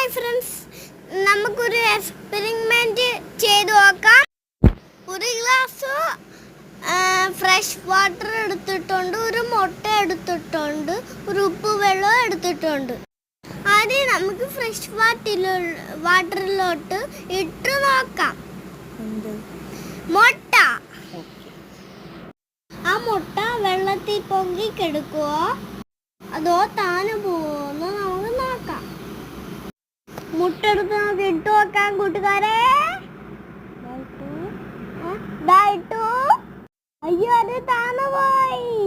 Hi friends, നമുക്കൊരു experiment ചെയ്തു നോക്കാം. ഒരു ഗ്ലാസ് ഫ്രഷ് വാട്ടർ എടുത്തിട്ടുണ്ട്, ഒരു മുട്ട എടുത്തിട്ടുണ്ട്, ഒരു ഉപ്പ് വെള്ളം എടുത്തിട്ടുണ്ട്. ആദ്യം നമുക്ക് ഫ്രഷ് വാട്ടറിലോട്ട് ഇട്ട് നോക്കാം. മുട്ട ആ മുട്ട വെള്ളത്തിൽ പൊങ്ങി കിടക്കുവോ അതോ താനെ പോവോന്ന് നമുക്ക് നോക്കാം. മുട്ട എടുത്ത് നമുക്ക് ഇട്ട് നോക്കാം കൂട്ടുകാരെ. അയ്യോ, അത് താനെ പോയി.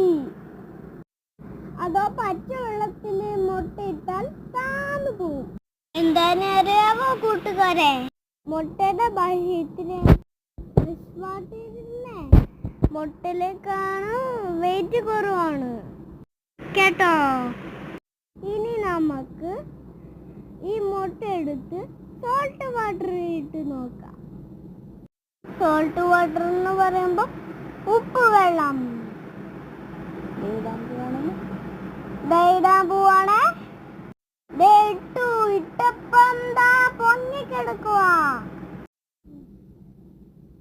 അതോ പച്ച വെള്ളത്തിൽ മുട്ട ഇട്ടാൽ താന്നു പോവും. എന്താന്ന് അറിയാവോ കൂട്ടുകാരെ? മുട്ടയുടെ ബാഹ്യത്തിന് മുട്ടയിലേക്കാണ് വെയിറ്റ് കുറവാണ് കേട്ടോ. ഇനി നമുക്ക് ഈ മുട്ട എടുത്ത് സോൾട്ട് വാട്ടറിൽ ഇട്ട് നോക്കാം. സോൾട്ട് വാട്ടർ എന്ന് പറയുമ്പോൾ ഉപ്പ് വെള്ളം ഇടാൻ പോവാണ്. ഇട്ടപ്പം പൊങ്ങിക്കെടുക്കുക.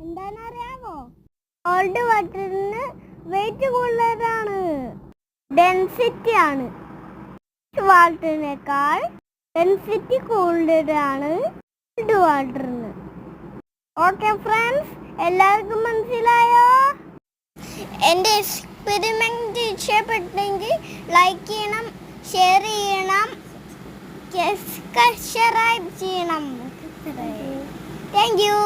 എന്താണെന്നറിയാമോ? സോൾട്ട് വാട്ടറിന് വെയിറ്റ് കൂടുതലാണ്, ഡെൻസിറ്റി ആണ്. വാട്ടറിനേക്കാൾ ഡെൻസിറ്റി കൂടുതലാണ് സോൾട്ട് വാട്ടറിന്. ഓക്കെ ഫ്രണ്ട്സ്, എല്ലാവർക്കും മനസ്സിലായോ? എൻ്റെ എക്സ്പെരിമെന്റ് ഇഷ്ടപ്പെട്ടെങ്കിൽ ലൈക്ക് ചെയ്യണം, ഷെയർ ചെയ്യണം, സബ്സ്ക്രൈബ് ചെയ്യണം. Thank you.